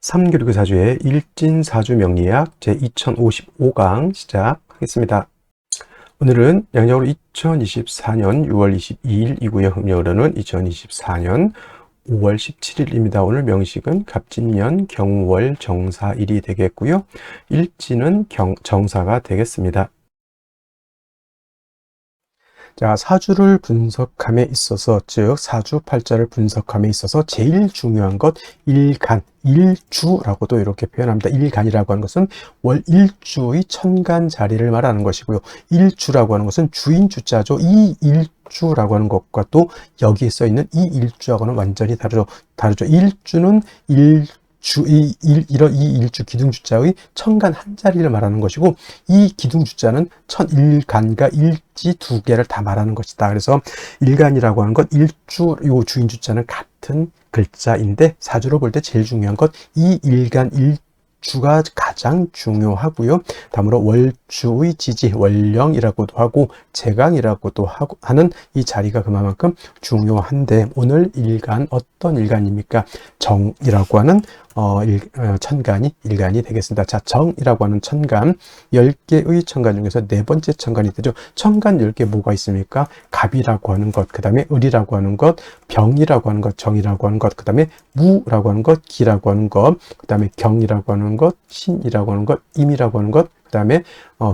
삼교육사주의 일진사주명리학 제2055강 시작하겠습니다. 오늘은 양력으로 2024년 6월 22일이고요. 음력으로는 2024년 5월 17일입니다. 오늘 명식은 갑진년 경월 정사일이 되겠고요. 일진은 정사가 되겠습니다. 자, 사주를 분석함에 있어서, 즉 사주팔자를 분석함에 있어서 제일 중요한 것 일간, 일주라고도 이렇게 표현합니다. 일간이라고 하는 것은 월 일주의 천간 자리를 말하는 것이고요. 일주라고 하는 것은 주인 주자죠. 이 일주라고 하는 것과 또 여기에 써 있는 이 일주하고는 완전히 다르죠. 일주는 이 일주 기둥주자의 천간 한 자리를 말하는 것이고, 이 기둥주자는 천일간과 일지 두 개를 다 말하는 것이다. 그래서 일간이라고 하는 것, 일주, 요 주인주자는 같은 글자인데 사주로 볼 때 제일 중요한 것 이 일간 일주가 가장 중요하고요. 다음으로 월주의 지지, 월령이라고도 하고 제강이라고도 하는 이 자리가 그만큼 중요한데, 오늘 일간 어떤 일간입니까? 정이라고 하는 천간이 일간이 되겠습니다. 자, 정이라고 하는 천간, 10개의 천간 중에서 네 번째 천간이 되죠. 천간 10개 뭐가 있습니까? 갑이라고 하는 것, 그 다음에 을이라고 하는 것, 병이라고 하는 것, 정이라고 하는 것, 그 다음에 무라고 하는 것, 기라고 하는 것, 그 다음에 경이라고 하는 것, 신이라고 하는 것, 임이라고 하는 것, 그 다음에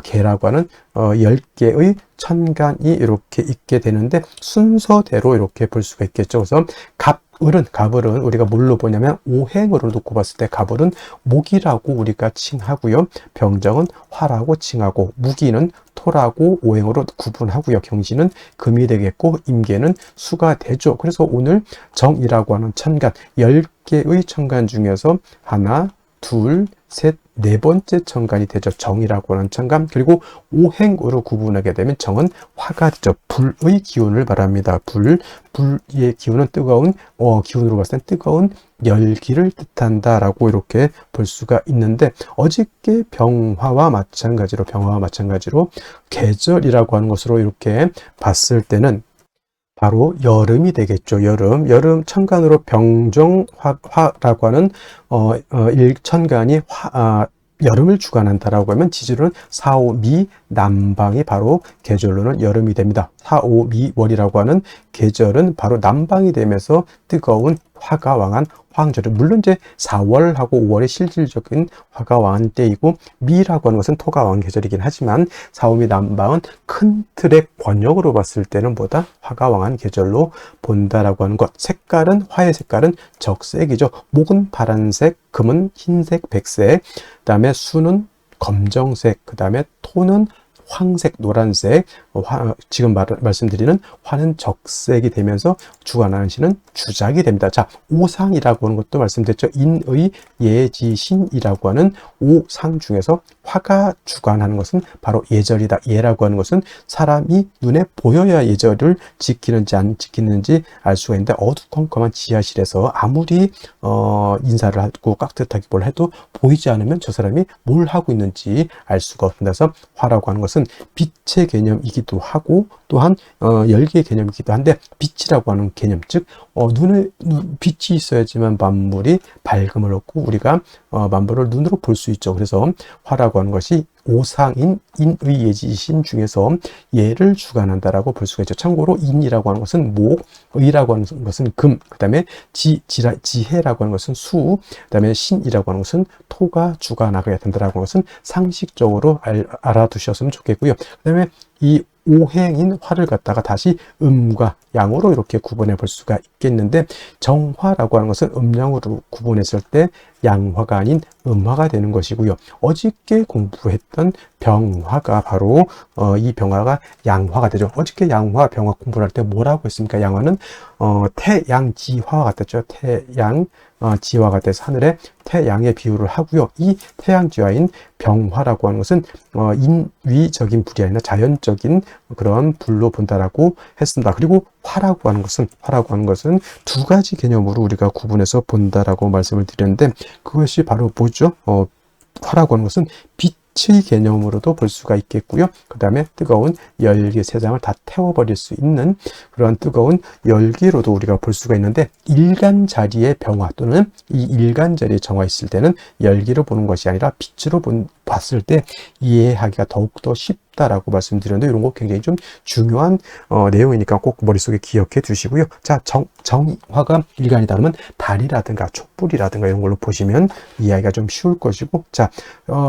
개라고 하는 10개의 천간이 이렇게 있게 되는데, 순서대로 이렇게 볼 수가 있겠죠. 그래서 갑을은 우리가 뭘로 보냐면 오행으로 놓고 봤을 때 갑을은 목이라고 우리가 칭하고요. 병정은 화라고 칭하고, 무기는 토라고 오행으로 구분하고요. 경신은 금이 되겠고, 임계는 수가 되죠. 그래서 오늘 정이라고 하는 천간, 10개의 천간 중에서 하나, 둘, 셋, 네 번째 천간이 되죠. 정이라고 하는 천간. 그리고 오행으로 구분하게 되면 정은 화가 되죠. 불의 기운을 말합니다. 불의 기운은 뜨거운, 기운으로 봤을 땐 뜨거운 열기를 뜻한다라고 이렇게 볼 수가 있는데, 어저께 병화와 마찬가지로 계절이라고 하는 것으로 이렇게 봤을 때는 바로 여름이 되겠죠. 여름 천간으로 병정화라고 하는 일천간이 여름을 주관한다라고 하면, 지지로는 사오미 남방이 바로 계절로는 여름이 됩니다. 사오미월이라고 하는 계절은 바로 남방이 되면서 뜨거운 화가 왕한 황절은, 물론 이제 4월하고 5월이 실질적인 화가 왕한 때이고, 미라고 하는 것은 토가 왕한 계절이긴 하지만 사오미 남방은 큰 틀의 권역으로 봤을 때는 보다 화가 왕한 계절로 본다라고 하는 것. 화의 색깔은 적색이죠. 목은 파란색, 금은 흰색, 백색, 그 다음에 수는 검정색, 그 다음에 토는 황색, 노란색, 지금 말씀드리는 화는 적색이 되면서 주관하는 신은 주작이 됩니다. 자, 오상이라고 하는 것도 말씀드렸죠. 인의, 예지신이라고 하는 오상 중에서 화가 주관하는 것은 바로 예절이다. 예라고 하는 것은 사람이 눈에 보여야 예절을 지키는지 안 지키는지 알 수가 있는데, 어두컴컴한 지하실에서 아무리 인사를 하고 깍듯하게 뭘 해도 보이지 않으면 저 사람이 뭘 하고 있는지 알 수가 없습니다. 그래서 화라고 하는 것은 빛의 개념이기도 하고, 또한 열기의 개념이기도 한데, 빛이라고 하는 개념, 즉 눈에 빛이 있어야지만 만물이 밝음을 얻고 우리가 만물을 눈으로 볼 수 있죠. 그래서 화라고 하는 것이 오상인 인의 예지신 중에서 예를 주관한다라고 볼 수가 있죠. 참고로 인이라고 하는 것은 목, 의라고 하는 것은 금, 그 다음에 지혜라고 하는 것은 수, 그 다음에 신이라고 하는 것은 토가 주관하게 된다라고 하는 것은 상식적으로 알아두셨으면 좋겠고요. 그 다음에 이 오행인 화를 갖다가 다시 음과 양으로 이렇게 구분해 볼 수가 있겠는데, 정화라고 하는 것은 음양으로 구분했을 때 양화가 아닌 음화가 되는 것이고요. 어저께 공부했던 병화가 바로 이 병화가 양화가 되죠. 어저께 양화, 병화 공부를 할 때 뭐라고 했습니까? 양화는 태양지화와 같았죠. 지화가 같아서 하늘에 태양의 비유를 하고요. 이 태양지화인 병화라고 하는 것은 인위적인 불이 아니라 자연적인 그런 불로 본다라고 했습니다. 그리고 화라고 하는 것은 두 가지 개념으로 우리가 구분해서 본다라고 말씀을 드렸는데, 그것이 바로 뭐죠? 화라고 하는 것은 빛 빛의 개념으로도 볼 수가 있겠고요. 그 다음에 뜨거운 열기, 세상을 다 태워버릴 수 있는 그런 뜨거운 열기로도 우리가 볼 수가 있는데, 일간자리의 병화 또는 이 일간자리의 정화 있을 때는 열기로 보는 것이 아니라 빛으로 봤을 때 이해하기가 더욱더 쉽다라고 말씀드렸는데, 이런 거 굉장히 좀 중요한 내용이니까 꼭 머릿속에 기억해 두시고요. 자, 정화가 일간이다 그러면 달이라든가 촛불이라든가 이런 걸로 보시면 이해하기가 좀 쉬울 것이고, 자,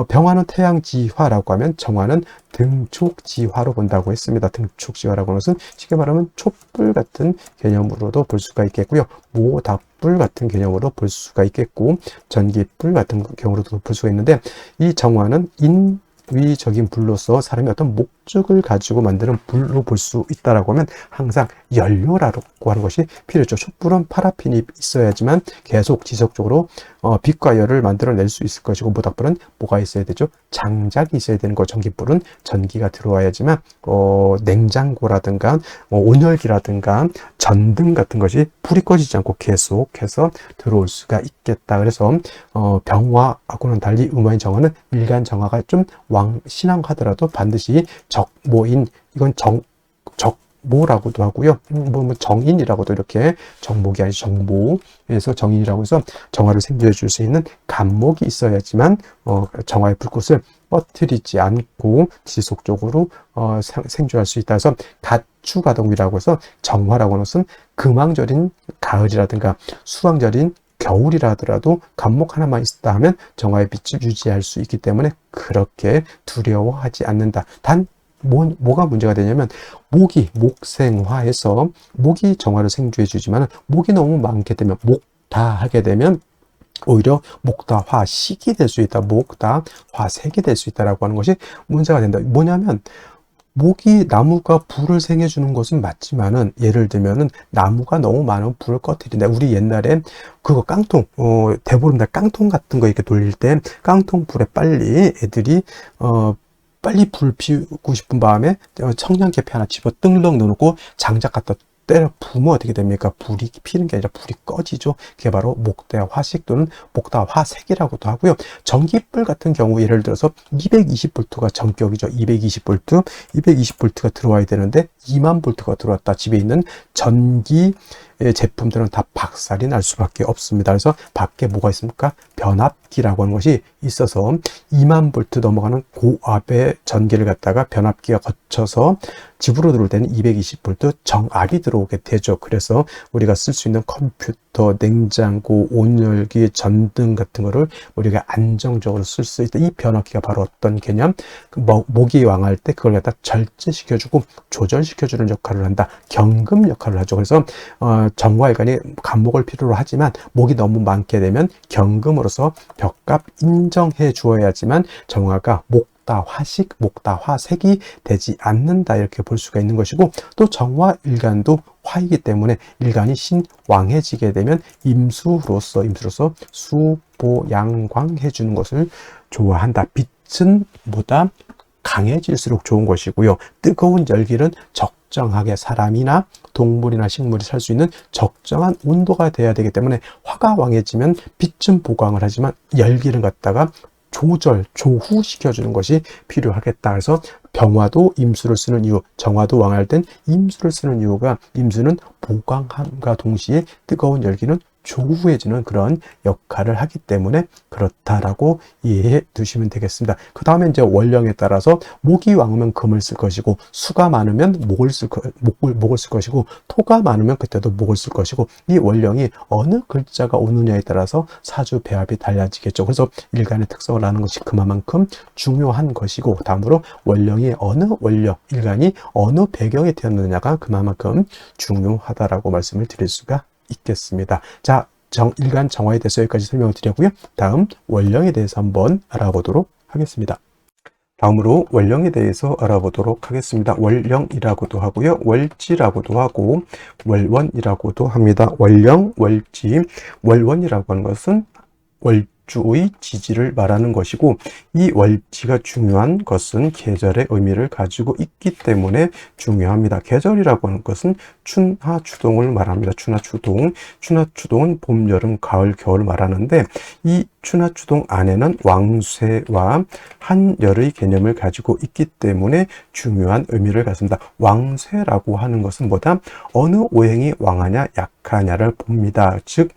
병화는 태양지화라고 하면 정화는 등촉지화로 본다고 했습니다. 등촉지화라고 하는 것은 쉽게 말하면 촛불 같은 개념으로도 볼 수가 있겠고요. 모닥불 같은 개념으로 볼 수가 있겠고, 전기불 같은 경우로도 볼 수가 있는데, 이 정화는 인위적인 불로서 사람이 어떤 목적을 가지고 만드는 불로 볼 수 있다라고 하면 항상 연료라고 하는 것이 필요했죠. 촛불은 파라핀이 있어야지만 계속 지속적으로 빛과 열을 만들어낼 수 있을 것이고, 모닥불은 뭐가 있어야 되죠? 장작이 있어야 되는 거. 전기불은 전기가 들어와야지만 냉장고라든가 온열기라든가 전등 같은 것이 불이 꺼지지 않고 계속해서 들어올 수가 있겠다. 그래서 병화하고는 달리 음화인 정화는 일간 정화가 좀 왕신앙하더라도 반드시 적모인, 이건 정모라고도 하고요. 정인이라고도, 이렇게 정목이 아니고 정모에서 정인이라고 해서 정화를 생겨해 줄 수 있는 간목이 있어야지만 정화의 불꽃을 꺼트리지 않고 지속적으로 생존할 수 있다 해서 가추가동이라고 해서 정화라고 하는 것은 금왕절인 가을이라든가 수왕절인 겨울이라 하더라도 간목 하나만 있다 하면 정화의 빛을 유지할 수 있기 때문에 그렇게 두려워하지 않는다. 단 뭐가 문제가 되냐면, 목생화해서 목이 정화를 생주해 주지만 목이 너무 많게 되면, 목다하게 되면 오히려 목다화식이 될 수 있다. 목다화색이 될 수 있다라고 하는 것이 문제가 된다. 뭐냐면, 나무가 불을 생해주는 것은 맞지만은, 예를 들면은 나무가 너무 많은 불을 꺼뜨린다. 우리 옛날에 그거 깡통, 대보름 날 깡통 같은 거 이렇게 돌릴 때 깡통 불에 빨리 애들이 빨리 불 피우고 싶은 마음에 청량계피 하나 집어 뜬렁 넣어놓고 장작 갖다 때려 부으면 어떻게 됩니까? 불이 피는 게 아니라 불이 꺼지죠. 그게 바로 목대화식 또는 목다화색이라고도 하고요. 전기불 같은 경우 예를 들어서 220V가 전격이죠. 220V가 들어와야 되는데 20000V가 들어왔다. 집에 있는 전기 제품들은 다 박살이 날 수밖에 없습니다. 그래서 밖에 뭐가 있습니까? 변압기라고 하는 것이 있어서 20000V 넘어가는 고압의 전기를 갖다가 변압기가 거쳐서 집으로 들어올 때는 220V 정압이 들어오게 되죠. 그래서 우리가 쓸 수 있는 컴퓨터, 냉장고, 온열기, 전등 같은 거를 우리가 안정적으로 쓸 수 있다. 이 변압기가 바로 어떤 개념? 목이 왕할 때 그걸 갖다 절제시켜주고 조절시켜주는 역할을 한다. 경금 역할을 하죠. 그래서 정화일간이 간목을 필요로 하지만 목이 너무 많게 되면 경금으로서 벽값 인정해 주어야지만 정화가 목다화식, 목다화색이 되지 않는다. 이렇게 볼 수가 있는 것이고, 또 정화일간도 화이기 때문에 일간이 신왕해지게 되면 임수로서 수보양광해 주는 것을 좋아한다. 빛은 보다 강해질수록 좋은 것이고요. 뜨거운 열기는 적정하게 사람이나 동물이나 식물이 살 수 있는 적정한 온도가 돼야 되기 때문에, 화가 왕해지면 빛은 보강을 하지만 열기를 갖다가 조후시켜주는 것이 필요하겠다. 그래서 병화도 임수를 쓰는 이유, 정화도 왕할 땐 임수를 쓰는 이유가, 임수는 보강함과 동시에 뜨거운 열기는 조후해지는 그런 역할을 하기 때문에 그렇다라고 이해해 두시면 되겠습니다. 그 다음에 이제 원령에 따라서 목이 왕으면 금을 쓸 것이고, 수가 많으면 목을 쓸 것이고, 토가 많으면 그때도 목을 쓸 것이고, 이 원령이 어느 글자가 오느냐에 따라서 사주 배합이 달라지겠죠. 그래서 일간의 특성을 아는 것이 그만큼 중요한 것이고, 다음으로 원령이 어느 원령, 일간이 어느 배경에 태어났느냐가 그만큼 중요하다라고 말씀을 드릴 수가 있겠습니다. 자, 일간 정화에 대해서 여기까지 설명을 드렸고요. 다음 원령에 대해서 한번 알아보도록 하겠습니다. 다음으로 원령에 대해서 알아보도록 하겠습니다. 월령이라고도 하고요. 월지라고도 하고 월원이라고도 합니다. 월령, 월지, 월원이라고 하는 것은 월주의 지지를 말하는 것이고, 이 월지가 중요한 것은 계절의 의미를 가지고 있기 때문에 중요합니다. 계절이라고 하는 것은 춘하추동을 말합니다. 춘하추동은 봄, 여름, 가을, 겨울을 말하는데, 이 춘하추동 안에는 왕쇠와 한열의 개념을 가지고 있기 때문에 중요한 의미를 갖습니다. 왕쇠라고 하는 것은 뭐다? 어느 오행이 왕하냐 약하냐를 봅니다. 즉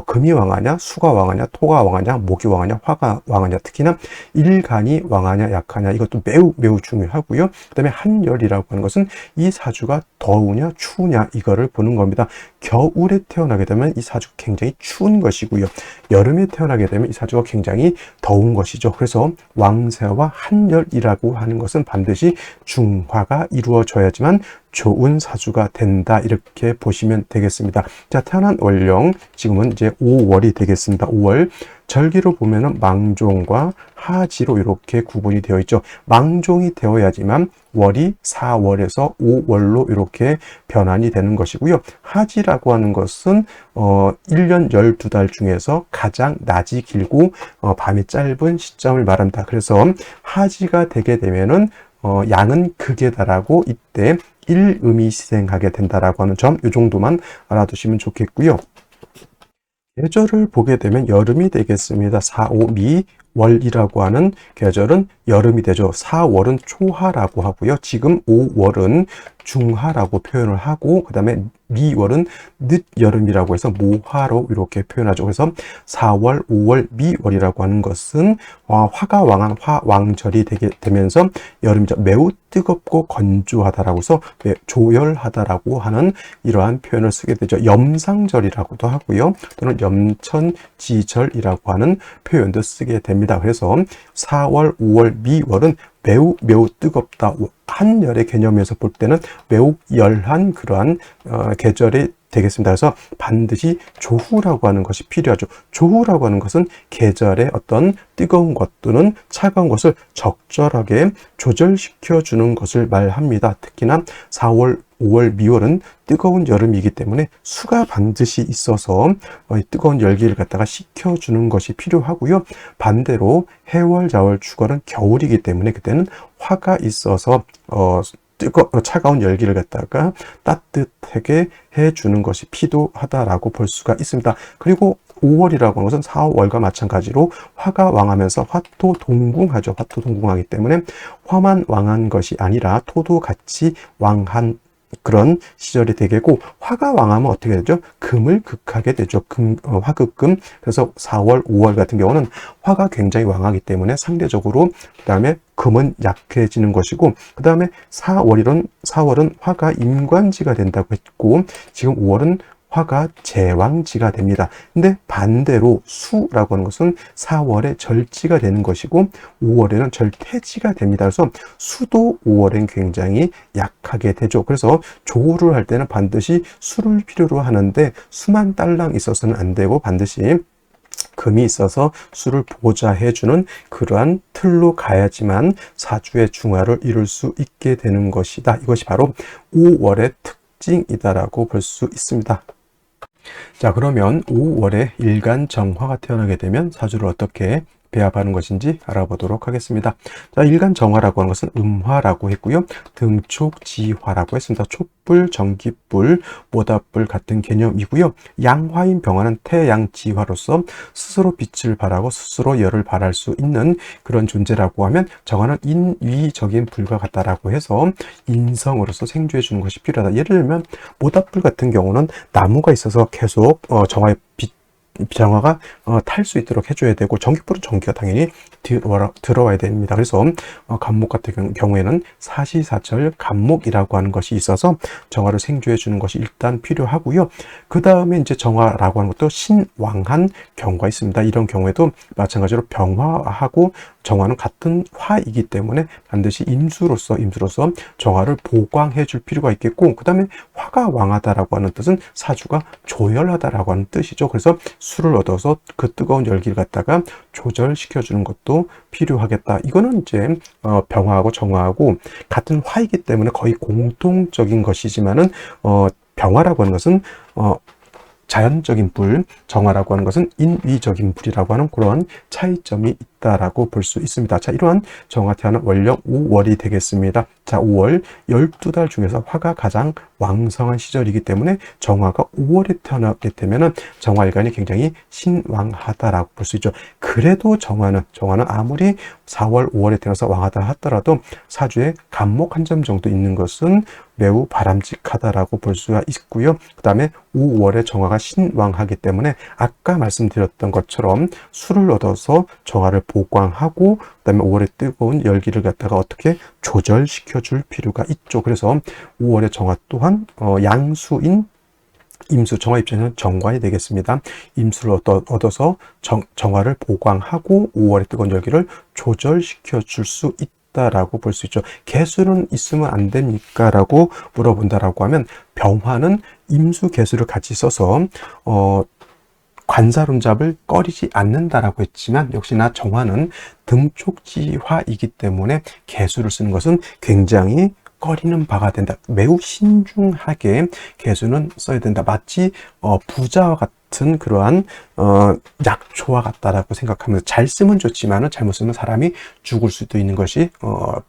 금이 왕하냐, 수가 왕하냐, 토가 왕하냐, 목이 왕하냐, 화가 왕하냐, 특히나 일간이 왕하냐 약하냐, 이것도 매우 중요하고요. 그 다음에 한열이라고 하는 것은 이 사주가 더우냐 추우냐 이거를 보는 겁니다. 겨울에 태어나게 되면 이 사주가 굉장히 추운 것이고요. 여름에 태어나게 되면 이 사주가 굉장히 더운 것이죠. 그래서 왕세와 한열이라고 하는 것은 반드시 중화가 이루어져야지만 좋은 사주가 된다, 이렇게 보시면 되겠습니다. 자, 태어난 월령 지금은 이제 5월이 되겠습니다. 5월 절기로 보면은 망종과 하지로 이렇게 구분이 되어 있죠. 망종이 되어야지만 월이 4월에서 5월로 이렇게 변환이 되는 것이고요. 하지라고 하는 것은 1년 12달 중에서 가장 낮이 길고 밤이 짧은 시점을 말한다. 그래서 하지가 되게 되면은 양은 극에 달하고 이때 일음이 시생하게 된다라고 하는 점, 이 정도만 알아두시면 좋겠고요. 계절을 보게 되면 여름이 되겠습니다. 4, 5, 미, 월이라고 하는 계절은 여름이 되죠. 4월은 초하라고 하고요. 지금 5월은 중하라고 표현을 하고, 그 다음에 미월은 늦여름이라고 해서 모하로 이렇게 표현하죠. 그래서 4월, 5월, 미월이라고 하는 것은 화가 왕한 화왕절이 되면서 여름이죠. 매우 뜨겁고 건조하다라고 해서 조열하다라고 하는 이러한 표현을 쓰게 되죠. 염상절이라고도 하고요. 또는 염천지절이라고 하는 표현도 쓰게 됩니다. 그래서 4월, 5월, 미월은 매우 뜨겁다. 한열의 개념에서 볼 때는 매우 열한 그러한 계절이 되겠습니다. 그래서 반드시 조후라고 하는 것이 필요하죠. 조후라고 하는 것은 계절의 어떤 뜨거운 것 또는 차가운 것을 적절하게 조절시켜 주는 것을 말합니다. 특히나 4월, 5월, 미월은 뜨거운 여름이기 때문에 수가 반드시 있어서 뜨거운 열기를 갖다가 식혀주는 것이 필요하고요. 반대로 해월, 자월, 축월은 겨울이기 때문에 그때는 화가 있어서 차가운 열기를 갖다가 따뜻하게 해주는 것이 필요하다라고 볼 수가 있습니다. 그리고 5월이라고 하는 것은 4월과 마찬가지로 화가 왕하면서 화토 동궁하죠. 화토 동궁하기 때문에 화만 왕한 것이 아니라 토도 같이 왕한 그런 시절이 되겠고, 화가 왕하면 어떻게 되죠? 금을 극하게 되죠. 화극금. 그래서 4월, 5월 같은 경우는 화가 굉장히 왕하기 때문에 상대적으로 그 다음에 금은 약해지는 것이고, 그 다음에 4월은 화가 임관지가 된다고 했고, 지금 5월은 화가 제왕지가 됩니다. 근데 반대로 수라고 하는 것은 4월에 절지가 되는 것이고 5월에는 절퇴지가 됩니다. 그래서 수도 5월엔 굉장히 약하게 되죠. 그래서 조우를 할 때는 반드시 수를 필요로 하는데 수만 딸랑 있어서는 안 되고 반드시 금이 있어서 수를 보좌해주는 그러한 틀로 가야지만 사주의 중화를 이룰 수 있게 되는 것이다. 이것이 바로 5월의 특징이다라고 볼 수 있습니다. 자, 그러면 5월에 일간정화가 태어나게 되면 사주를 어떻게 배합하는 것인지 알아보도록 하겠습니다. 자, 일간정화라고 하는 것은 음화라고 했고요. 등촉지화라고 했습니다. 촛불, 전기불, 모닥불 같은 개념이고요. 양화인 병화는 태양지화로서 스스로 빛을 발하고 스스로 열을 발할 수 있는 그런 존재라고 하면, 정화는 인위적인 불과 같다라고 해서 인성으로서 생주해 주는 것이 필요하다. 예를 들면 모닥불 같은 경우는 나무가 있어서 계속 정화의 정화가 탈 수 있도록 해줘야 되고, 전기불은 전기가 당연히 들어와야 됩니다. 그래서 간목 같은 경우에는 사시사철 간목이라고 하는 것이 있어서 정화를 생주해 주는 것이 일단 필요하고요. 그 다음에 이제 정화라고 하는 것도 신왕한 경우가 있습니다. 이런 경우에도 마찬가지로 병화하고 정화는 같은 화이기 때문에 반드시 임수로서 정화를 보강해 줄 필요가 있겠고, 그 다음에 화가 왕하다라고 하는 뜻은 사주가 조열하다라고 하는 뜻이죠. 그래서 수를 얻어서 그 뜨거운 열기를 갖다가 조절시켜 주는 것도 필요하겠다. 이거는 이제 병화하고 정화하고 같은 화이기 때문에 거의 공통적인 것이지만은 병화라고 하는 것은 자연적인 불, 정화라고 하는 것은 인위적인 불이라고 하는 그런 차이점이 있다라고 볼 수 있습니다. 자, 이러한 정화 태어난 월령 5월이 되겠습니다. 자, 5월 12달 중에서 화가 가장 왕성한 시절이기 때문에 정화가 5월에 태어나게 되면은 정화일간이 굉장히 신왕하다라고 볼 수 있죠. 그래도 정화는 아무리 4월, 5월에 태어나서 왕하다 하더라도 사주에 간목 한 점 정도 있는 것은 매우 바람직하다라고 볼 수가 있고요. 그 다음에 5월에 정화가 신왕하기 때문에 아까 말씀드렸던 것처럼 술을 얻어서 정화를 보강하고 그 다음에 5월에 뜨거운 열기를 갖다가 어떻게 조절시켜 줄 필요가 있죠. 그래서 5월의 정화 또한 양수인 임수, 정화 입장에서는 정관이 되겠습니다. 임수를 얻어서 정화를 보강하고 5월의 뜨거운 열기를 조절시켜 줄 수 있다라고 볼 수 있죠. 개수는 있으면 안 됩니까? 라고 물어본다라고 하면 병화는 임수 개수를 같이 써서 관사론잡을 꺼리지 않는다라고 했지만 역시나 정화는 등촉지화이기 때문에 개수를 쓰는 것은 굉장히 꺼리는 바가 된다. 매우 신중하게 개수는 써야 된다. 마치 부자와 같은 그러한 약초와 같다라고 생각하면서 잘 쓰면 좋지만은 잘못 쓰면 사람이 죽을 수도 있는 것이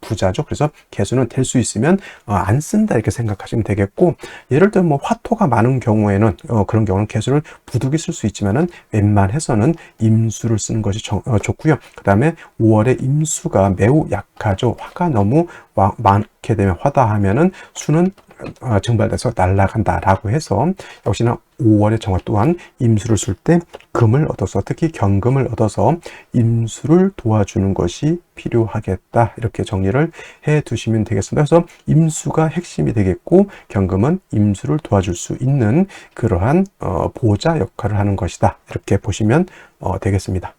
부자죠. 그래서 개수는 될 수 있으면 안 쓴다 이렇게 생각하시면 되겠고, 예를 들어 뭐 화토가 많은 경우에는 그런 경우는 개수를 부득이 쓸 수 있지만은 웬만해서는 임수를 쓰는 것이 좋고요. 그 다음에 5월에 임수가 매우 약하죠. 화가 너무 많게 되면 화다하면은 수는 증발돼서 날아간다라고 해서 역시나 5월의 정화 또한 임수를 쓸 때 금을 얻어서, 특히 경금을 얻어서 임수를 도와주는 것이 필요하겠다, 이렇게 정리를 해 두시면 되겠습니다. 그래서 임수가 핵심이 되겠고 경금은 임수를 도와줄 수 있는 그러한 보좌 역할을 하는 것이다, 이렇게 보시면 되겠습니다.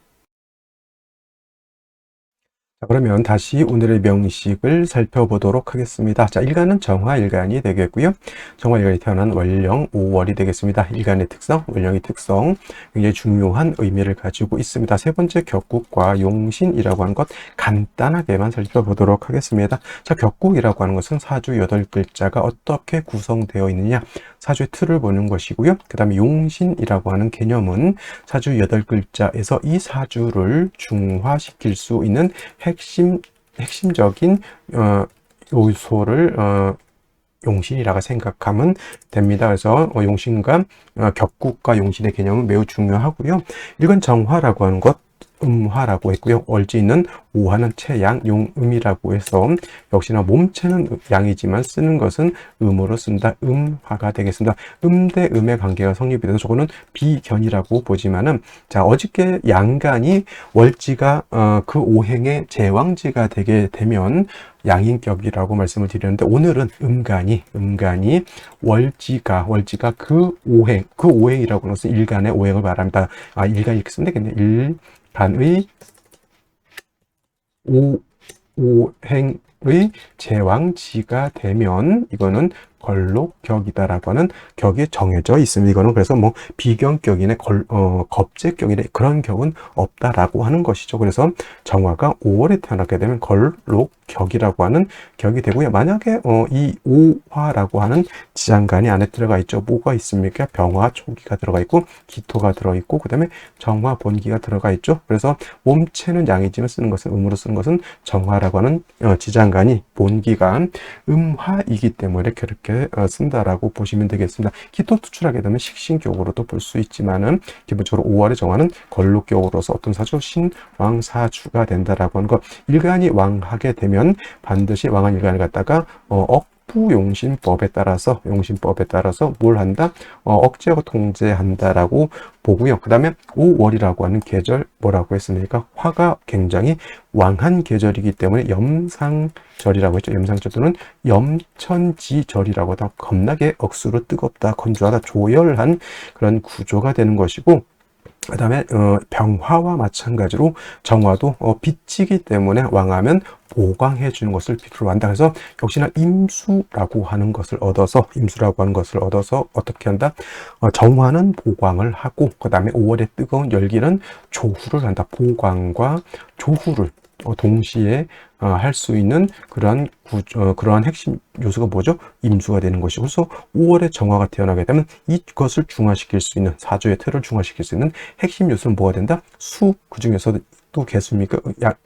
자, 그러면 다시 오늘의 명식을 살펴보도록 하겠습니다. 자, 일간은 정화일간이 되겠고요. 정화일간이 태어난 월령 5월이 되겠습니다. 일간의 특성, 월령의 특성, 굉장히 중요한 의미를 가지고 있습니다. 세 번째, 격국과 용신이라고 하는 것 간단하게만 살펴보도록 하겠습니다. 자, 격국이라고 하는 것은 사주 8글자가 어떻게 구성되어 있느냐, 사주의 틀을 보는 것이고요. 그 다음에 용신이라고 하는 개념은 사주 8글자에서 이 사주를 중화시킬 수 있는 핵심적인 요소를 용신이라고 생각하면 됩니다. 그래서 용신과 격국과 용신의 개념은 매우 중요하고요. 이건 정화라고 하는 것, 음화라고 했고요. 얼지는 오화는 채양, 용음이라고 해서 역시나 몸체는 양이지만 쓰는 것은 음으로 쓴다. 음화가 되겠습니다. 음 대 음의 관계가 성립이 돼서 저거는 비견이라고 보지만은, 자, 어저께 양간이 월지가 그 오행의 제왕지가 되게 되면 양인격이라고 말씀을 드렸는데, 오늘은 음간이 월지가 그 오행이라고 하는 것은 일간의 오행을 말합니다. 일간 이렇게 쓰면 되겠네. 일간의 오행의 제왕지가 되면 이거는 걸록격이다라고 하는 격이 정해져 있습니다. 이거는 그래서 뭐 비견격이네, 겁재격이네, 그런 격은 없다라고 하는 것이죠. 그래서 정화가 5월에 태어나게 되면 걸록격이라고 하는 격이 되고요. 만약에 이 오화라고 하는 지장간이 안에 들어가 있죠. 뭐가 있습니까? 병화 초기가 들어가 있고 기토가 들어 있고 그 다음에 정화 본기가 들어가 있죠. 그래서 몸체는 양이지만 쓰는 것은 음으로 쓰는 것은 정화라고 하는 지장간이, 본기가 음화이기 때문에 그렇게 쓴다라고 보시면 되겠습니다. 기토 투출하게 되면 식신격으로도 볼 수 있지만은 기본적으로 5월의 정화는 걸록격으로서 어떤 사주, 신왕사주가 된다라고 하는 것. 일간이 왕하게 되면 반드시 왕한 일간을 갖다가 용신법에 따라서 뭘 한다? 억제하고 통제한다라고 보고요. 그 다음에 5월이라고 하는 계절, 뭐라고 했습니까? 화가 굉장히 왕한 계절이기 때문에 염상절이라고 했죠. 염상절 또는 염천지절이라고 하다 겁나게 억수로 뜨겁다, 건조하다, 조열한 그런 구조가 되는 것이고, 그 다음에 병화와 마찬가지로 정화도 빛이기 때문에 왕하면 보강해 주는 것을 필요로 한다. 그래서 역시나 임수라고 하는 것을 얻어서 어떻게 한다? 정화는 보강을 하고 그 다음에 5월의 뜨거운 열기는 조후를 한다. 보강과 조후를 동시에 할 수 있는 그러한 핵심 요소가 뭐죠? 임수가 되는 것이고, 그래서 5월에 정화가 태어나게 되면 이것을 중화시킬 수 있는, 사주의 틀을 중화시킬 수 있는 핵심 요소는 뭐가 된다? 수, 그 중에서도 또 개수입니까?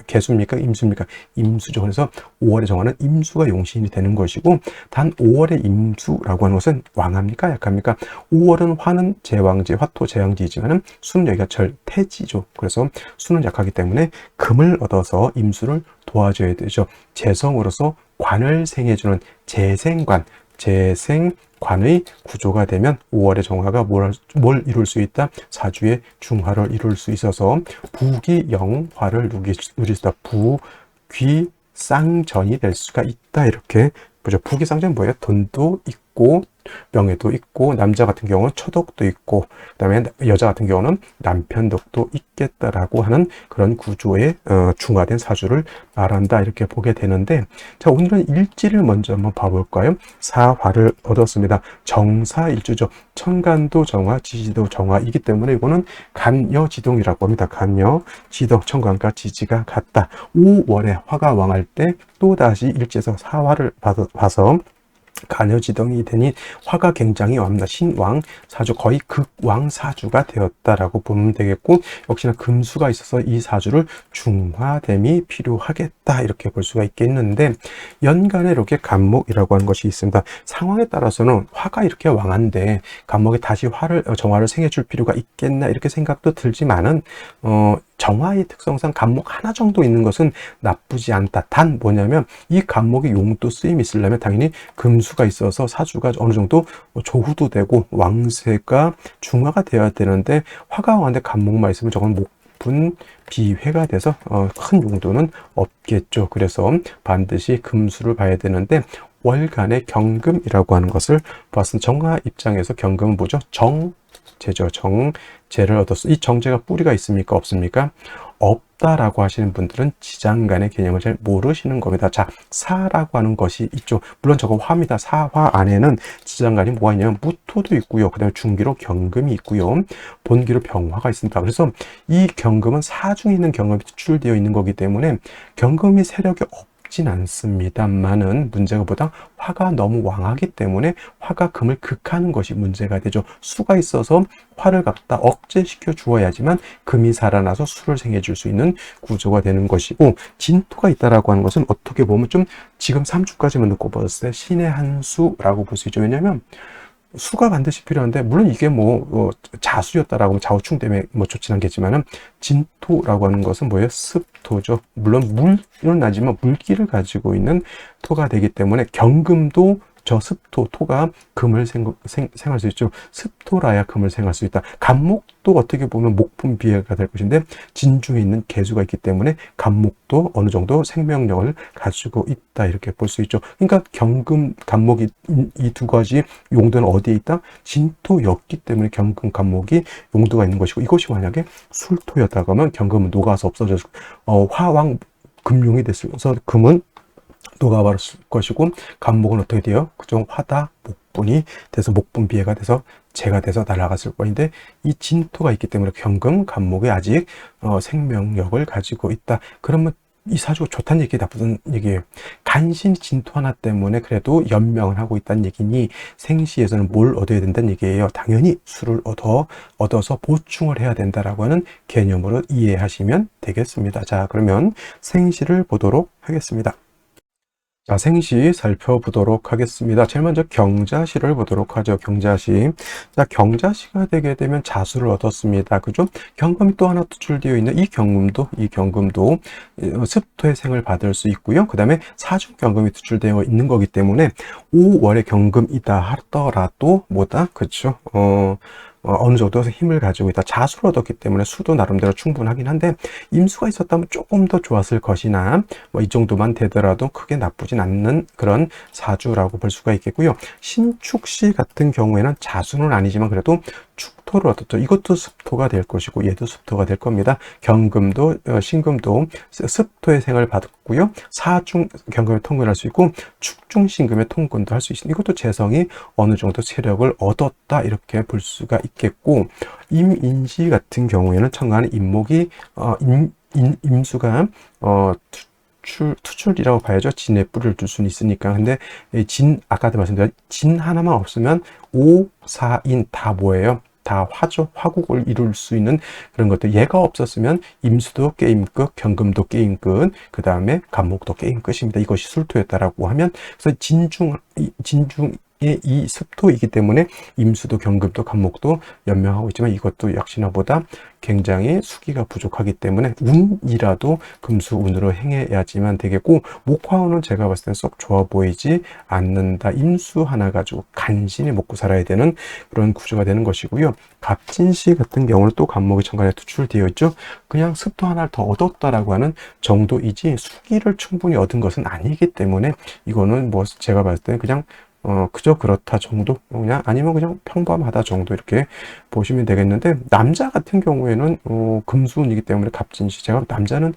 개수입니까? 임수입니까? 임수죠. 그래서 5월의 정화는 임수가 용신이 되는 것이고, 단 5월의 임수라고 하는 것은 왕합니까? 약합니까? 5월은 화는 제왕지, 화토 제왕지이지만은 수는 여기가 절태지죠. 그래서 수는 약하기 때문에 금을 얻어서 임수를 도와줘야 되죠. 재성으로서 관을 생해주는 재생관, 재생관의 구조가 되면 5월의 정화가 뭘 이룰 수 있다? 사주의 중화를 이룰 수 있어서 부귀영화를 누릴 수 있다. 부귀쌍전이 될 수가 있다. 이렇게 보죠. 부귀쌍전은 뭐예요? 돈도 있고 명예도 있고, 남자 같은 경우는 처덕도 있고, 그 다음에 여자 같은 경우는 남편덕도 있겠다라고 하는 그런 구조의 중화된 사주를 말한다, 이렇게 보게 되는데, 자, 오늘은 일지를 먼저 한번 봐볼까요? 사화를 얻었습니다. 정사일주죠. 천간도 정화, 지지도 정화이기 때문에 이거는 간여지동이라고 합니다. 간여지동, 천간과 지지가 같다. 5월에 화가 왕할 때 또다시 일지에서 사화를 봐서 간여지동이 되니 화가 굉장히 왕다. 신왕 사주, 거의 극왕 사주가 되었다라고 보면 되겠고, 역시나 금수가 있어서 이 사주를 중화됨이 필요하겠다, 이렇게 볼 수가 있겠는데, 연간에 이렇게 간목이라고 하는 것이 있습니다. 상황에 따라서는 화가 이렇게 왕한데 간목이 다시 정화를 생해줄 필요가 있겠나, 이렇게 생각도 들지만은 정화의 특성상 간목 하나 정도 있는 것은 나쁘지 않다. 단 뭐냐면 이 간목이 용도 쓰임이 있으려면 당연히 금수가 있어서 사주가 어느 정도 조후도 되고 왕세가 중화가 되어야 되는데, 화가 왕한데 간목만 있으면 저건 목분 비회가 돼서 큰 용도는 없겠죠. 그래서 반드시 금수를 봐야 되는데, 월간의 경금이라고 하는 것을 보았습니다. 정화 입장에서 경금은 뭐죠? 정제죠. 정제를 얻었어. 이 정제가 뿌리가 있습니까? 없습니까? 없다라고 하시는 분들은 지장간의 개념을 잘 모르시는 겁니다. 자, 사라고 하는 것이 있죠. 물론 저거 화입니다. 사화 안에는 지장간이 뭐가 있냐면 무토도 있고요. 그 다음에 중기로 경금이 있고요. 본기로 병화가 있습니다. 그래서 이 경금은 사중에 있는 경금이 추출되어 있는 거기 때문에 경금이 세력이 없진 않습니다만은, 문제가 보다 화가 너무 왕하기 때문에 화가 금을 극하는 것이 문제가 되죠. 수가 있어서 화를 갖다 억제시켜 주어야지만 금이 살아나서 수를 생해줄 수 있는 구조가 되는 것이고, 진토가 있다라고 하는 것은 어떻게 보면 좀 지금 3주까지만 놓고 봤을 때 신의 한 수라고 볼 수 있죠. 왜냐하면 수가 반드시 필요한데, 물론 이게 자수였다라고 하면 자우충 때문에 좋진 않겠지만은, 진토라고 하는 것은 뭐예요? 습토죠. 물론 물은 나지만 물기를 가지고 있는 토가 되기 때문에 경금도 저 습토, 토가 금을 생할 수 있죠. 습토라야 금을 생할 수 있다. 간목도 어떻게 보면 목품 비해가 될 것인데, 진중에 있는 개수가 있기 때문에 간목도 어느 정도 생명력을 가지고 있다, 이렇게 볼 수 있죠. 그러니까 경금, 간목이 이 두 가지 용도는 어디에 있다? 진토였기 때문에 경금, 간목이 용도가 있는 것이고, 이것이 만약에 술토였다고 하면 경금은 녹아서 없어져서 화왕 금융이 됐어서 금은 녹아버릴 것이고, 간목은 어떻게 돼요? 그죠? 화다 목분이 돼서 목분 비해가 돼서 재가 돼서 날아갔을 거인데, 이 진토가 있기 때문에 경금, 간목이 아직 생명력을 가지고 있다. 그러면 이 사주가 좋다는 얘기, 나쁘다는 얘기예요. 간신히 진토 하나 때문에 그래도 연명을 하고 있다는 얘기니, 생시에서는 뭘 얻어야 된다는 얘기예요. 당연히 수를 얻어서 보충을 해야 된다라고 하는 개념으로 이해하시면 되겠습니다. 자, 그러면 생시를 보도록 하겠습니다. 자, 생시 살펴보도록 하겠습니다. 제일 먼저 경자시를 보도록 하죠. 경자시. 자, 경자시가 되게 되면 자수를 얻었습니다. 그죠? 경금이 또 하나 투출되어 있는 이 경금도 습토의 생을 받을 수 있고요. 그 다음에 사중 경금이 투출되어 있는 거기 때문에 5월의 경금이다 하더라도 뭐다? 그렇죠? 어느 정도 힘을 가지고 있다. 자수를 얻었기 때문에 수도 나름대로 충분하긴 한데, 임수가 있었다면 조금 더 좋았을 것이나, 이 정도만 되더라도 크게 나쁘진 않는 그런 사주라고 볼 수가 있겠고요. 신축시 같은 경우에는 자수는 아니지만 그래도 축토를 얻었죠. 이것도 습토가 될 것이고 얘도 습토가 될 겁니다. 경금도 신금도 습토의 생을 받았고요. 사중 경금의 통근을 할 수 있고, 축중 신금의 통근도 할 수 있습니다. 이것도 재성이 어느 정도 세력을 얻었다, 이렇게 볼 수가 있겠고, 임인시 같은 경우에는 천간에 임목이 임수가 투출이라고 봐야죠. 진에 뿌리를 둘 수는 있으니까. 근데 아까도 말씀드린 진 하나만 없으면 오, 사, 인 다 뭐예요? 다 화죠. 화국을 이룰 수 있는 그런 것들. 얘가 없었으면 임수도 게임 끝, 경금도 게임 끝, 그 다음에 간목도 게임 끝입니다. 이것이 술토였다라고 하면, 그래서 진중의 이 습토이기 때문에 임수도 경금도 간목도 연명하고 있지만 이것도 역시나보다 굉장히 수기가 부족하기 때문에 운이라도 금수운으로 행해야지만 되겠고, 목화운은 제가 봤을 땐 썩 좋아 보이지 않는다. 임수 하나 가지고 간신히 먹고 살아야 되는 그런 구조가 되는 것이고요. 갑진시 같은 경우는 또 간목이 천간에 투출되어 있죠. 그냥 습도 하나를 더 얻었다라고 하는 정도이지 수기를 충분히 얻은 것은 아니기 때문에 이거는 뭐 제가 봤을 때는 그냥 그저 그렇다 정도? 그냥, 아니면 그냥 평범하다 정도 이렇게 보시면 되겠는데, 남자 같은 경우에는, 금수운이기 때문에 갑진시. 제가 남자는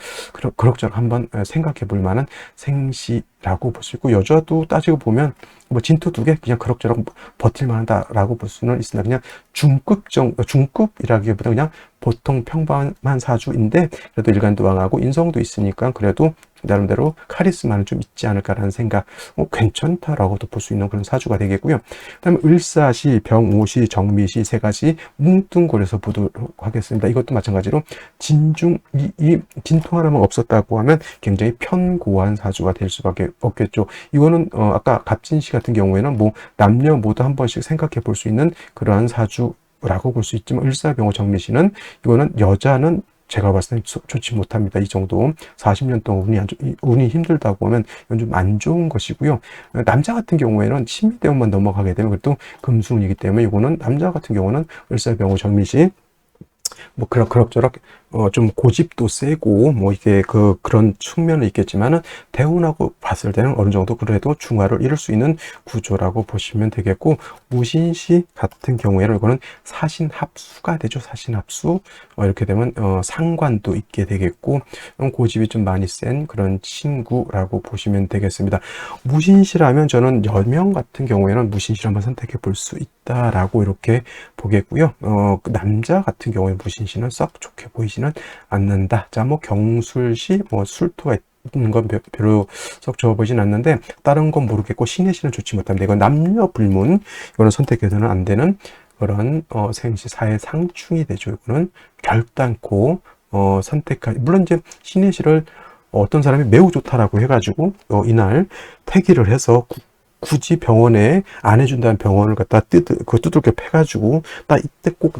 그럭저럭 한번 생각해 볼 만한 생시라고 볼 수 있고, 여자도 따지고 보면, 뭐 진토 2개 그냥 그럭저럭 버틸 만하다라고 볼 수는 있습니다. 그냥 중급이라기보다 그냥 보통 평범한 사주인데, 그래도 일간도 왕하고 인성도 있으니까 그래도 나름대로 카리스마는 좀 있지 않을까라는 생각, 괜찮다라고도 볼 수 있는 그런 사주가 되겠고요. 그 다음에 을사시, 병오시, 정미시 세 가지 뭉뚱그려서 보도록 하겠습니다. 이것도 마찬가지로 이 진토 하나만 없었다고 하면 굉장히 편고한 사주가 될 수밖에 없겠죠. 이거는 아까 갑진시 같은 경우에는 뭐 남녀 모두 한 번씩 생각해 볼 수 있는 그러한 사주라고 볼 수 있지만, 을사병호 정미시는 이거는 여자는 제가 봤을 땐 좋지 못합니다. 이 정도 40년 동안 운이 힘들다고 하면 이건 좀 안 좋은 것이고요. 남자 같은 경우에는 신미대운만 넘어가게 되면 그래도 금수운이기 때문에 이거는 남자 같은 경우는 을사병호 정미시 뭐 그럭저럭 좀 고집도 세고 뭐 이게 그런 측면은 있겠지만은 대운하고 봤을 때는 어느 정도 그래도 중화를 이룰 수 있는 구조라고 보시면 되겠고, 무신시 같은 경우에는 이거는 사신합수가 되죠. 사신합수. 이렇게 되면 상관도 있게 되겠고, 고집이 좀 많이 센 그런 친구라고 보시면 되겠습니다. 무신시라면 저는 여명 같은 경우에는 무신시를 한번 선택해 볼 수 있다라고 이렇게 보겠고요. 남자 같은 경우에 무신시는 썩 좋게 보이지는 않는다. 자, 뭐 경술시, 뭐 술토가 있는 건 별로 썩 좋아 보이진 않는데, 다른 건 모르겠고 신해시는 좋지 못합니다. 이건 남녀 불문, 이거는 선택해서는 안 되는 그런 생시 사회 상충이 되죠. 이거는 결단코 물론 이제 신해시를 어떤 사람이 매우 좋다라고 해가지고 이날 태기를 해서 굳이 병원에 안 해준다는 병원을 갖다 두들겨 패가지고 나 이때 꼭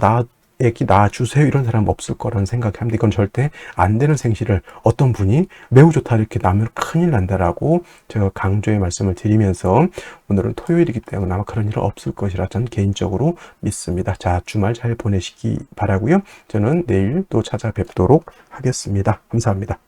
애기 낳아주세요 이런 사람 없을 거라는 생각합니다. 이건 절대 안 되는 생시를 어떤 분이 매우 좋다 이렇게 나면 큰일 난다라고 제가 강조의 말씀을 드리면서, 오늘은 토요일이기 때문에 아마 그런 일은 없을 것이라 저는 개인적으로 믿습니다. 자, 주말 잘 보내시기 바라고요. 저는 내일 또 찾아뵙도록 하겠습니다. 감사합니다.